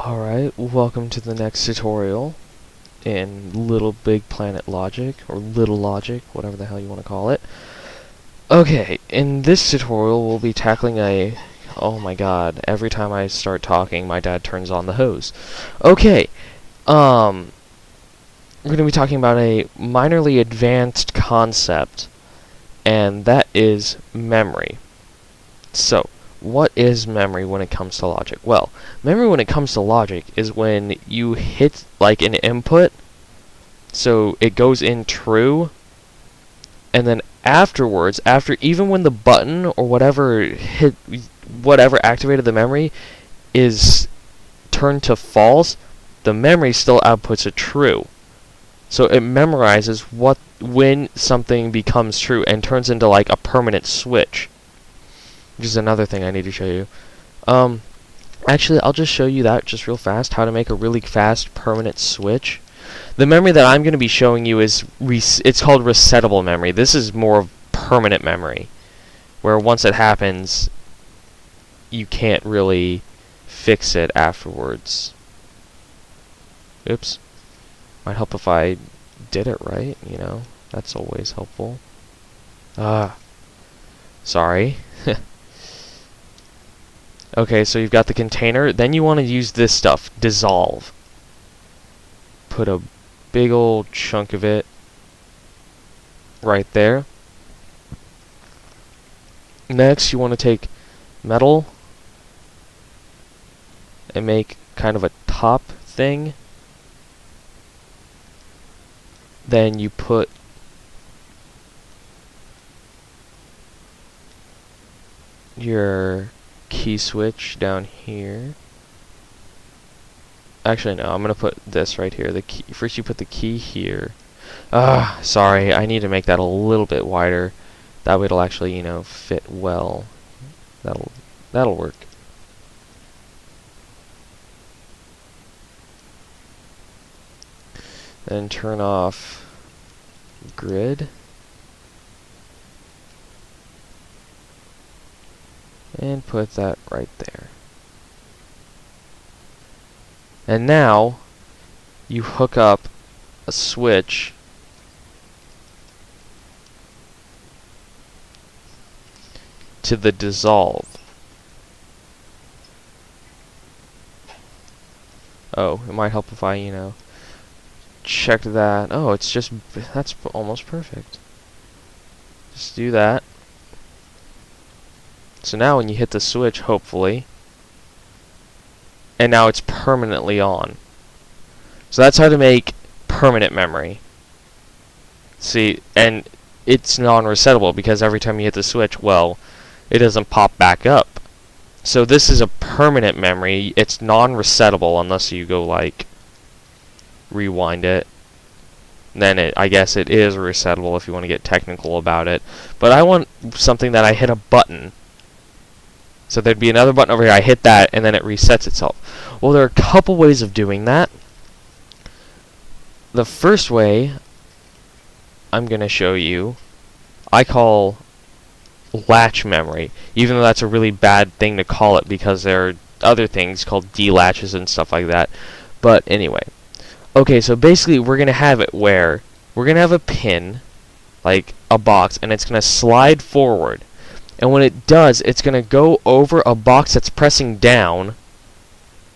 Alright, welcome to the next tutorial in Little Big Planet Logic, or Little Logic, whatever the hell you want to call it. Okay, in this tutorial we'll be tackling oh my god, every time I start talking my dad turns on the hose. Okay, we're going to be talking about a minorly advanced concept, and that is memory. So, what is memory when it comes to logic? Well, memory when it comes to logic is when you hit like an input, so it goes in true, and then afterwards, even when the button or whatever activated the memory is turned to false, the memory still outputs a true. So it memorizes when something becomes true and turns into like a permanent switch. Which is another thing I need to show you. Actually, I'll just show you that just real fast, how to make a really fast permanent switch. The memory that I'm going to be showing you is, it's called resettable memory. This is more of permanent memory, where once it happens, you can't really fix it afterwards. Oops. Might help if I did it right, you know. That's always helpful. Sorry. Okay, so you've got the container. Then you want to use this stuff, dissolve. Put a big old chunk of it right there. Next, you want to take metal and make kind of a top thing. Then you put your key switch down here. Actually, no, I'm gonna put this right here. The key. First, you put the key here. Sorry, I need to make that a little bit wider. That way, it'll actually, you know, fit well. That'll work. Then turn off grid. And put that right there. And now, you hook up a switch to the dissolve. Oh, it might help if I, you know, check that. Oh, that's almost perfect. Just do that. So now when you hit the switch, hopefully, and now it's permanently on. So that's how to make permanent memory. See, and it's non-resettable because every time you hit the switch, well, it doesn't pop back up. So this is a permanent memory. It's non-resettable unless you go like rewind it. Then I guess it is resettable if you want to get technical about it. But I want something that I hit a button. So there'd be another button over here. I hit that, and then it resets itself. Well, there are a couple ways of doing that. The first way I'm going to show you, I call latch memory, even though that's a really bad thing to call it because there are other things called delatches and stuff like that. But anyway. Okay, so basically we're going to have it where we're going to have a pin, like a box, and it's going to slide forward. And when it does, it's going to go over a box that's pressing down,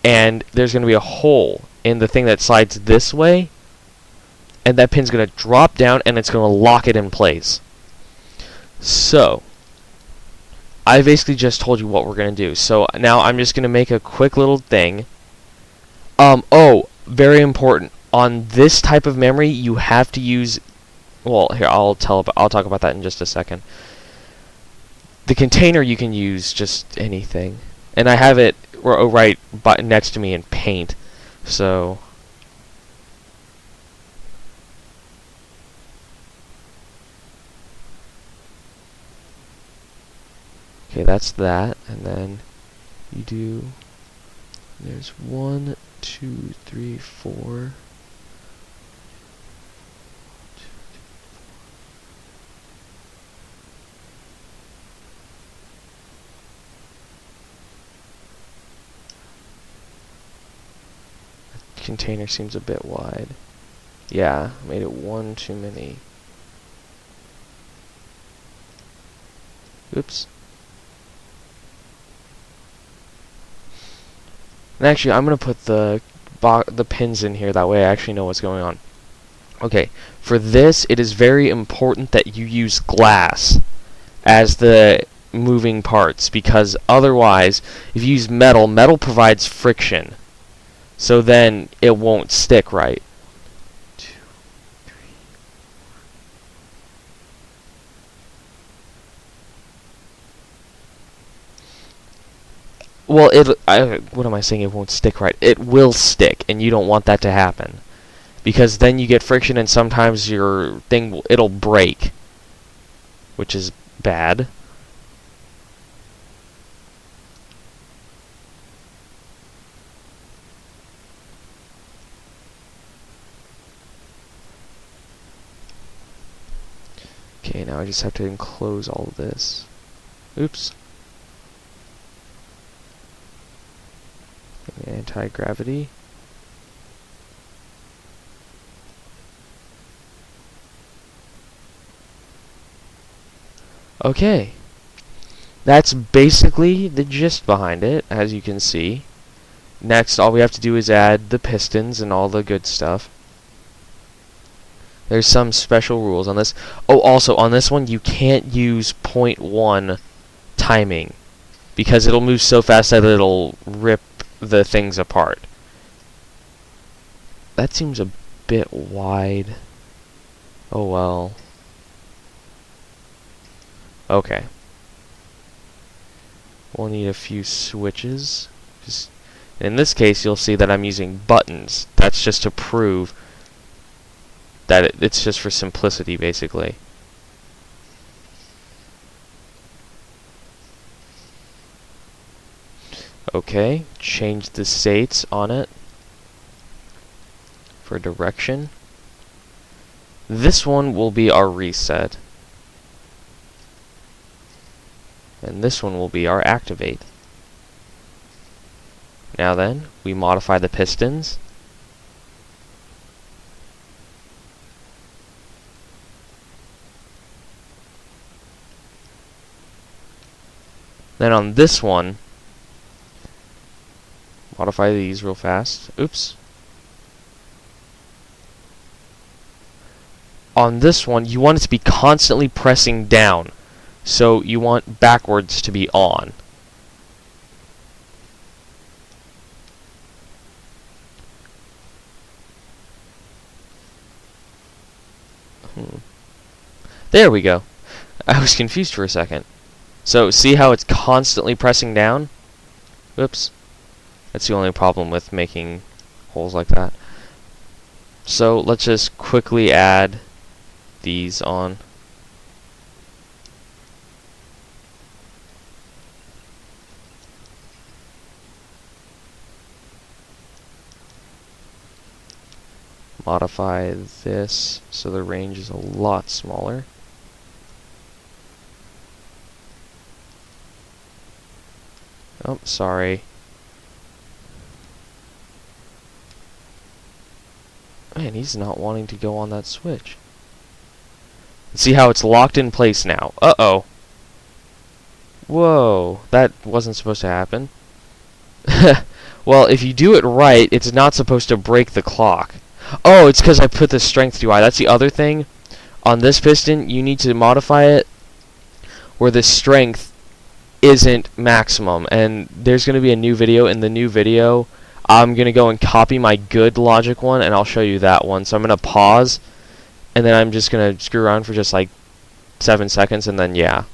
and there's going to be a hole in the thing that slides this way, and that pin's going to drop down, and it's going to lock it in place. So, I basically just told you what we're going to do. So now I'm just going to make a quick little thing. Oh, very important. On this type of memory, you have to use... Well, here, I'll talk about that in just a second. The container, you can use just anything. And I have it right next to me in paint. So... Okay, that's that. And then you do... There's 1, 2, 3, 4... container seems a bit wide. Yeah, made it one too many. Oops. And actually, I'm gonna put the pins in here, that way I actually know what's going on. Okay, for this, it is very important that you use glass as the moving parts, because otherwise, if you use metal, metal provides friction. So then it won't stick right. 2, 3. Well, what am I saying? It won't stick right. It will stick, and you don't want that to happen, because then you get friction, and sometimes your thing it'll break, which is bad. Okay, now I just have to enclose all of this. Oops. Anti-gravity. Okay. That's basically the gist behind it, as you can see. Next, all we have to do is add the pistons and all the good stuff. There's some special rules on this. Oh, also, on this one, you can't use 0.1 timing, because it'll move so fast that it'll rip the things apart. That seems a bit wide. Oh well. Okay. We'll need a few switches. Just in this case, you'll see that I'm using buttons. That's just to prove that it's just for simplicity, basically. Okay, change the states on it for direction. This one will be our reset. And this one will be our activate. Now then, we modify the pistons. Then on this one, modify these real fast. Oops. On this one, you want it to be constantly pressing down. So you want backwards to be on. There we go. I was confused for a second. So see how it's constantly pressing down? Whoops. That's the only problem with making holes like that. So let's just quickly add these on. Modify this so the range is a lot smaller. Oh, sorry. Man, he's not wanting to go on that switch. See how it's locked in place now. Uh-oh. Whoa, that wasn't supposed to happen. Well, if you do it right, it's not supposed to break the clock. Oh, it's because I put the strength too high. That's the other thing. On this piston, you need to modify it where the strength isn't maximum. And there's going to be a new video. In the new video, I'm going to go and copy my good logic one, and I'll show you that one. So I'm going to pause, and then I'm just going to screw around for just like 7 seconds, and then yeah.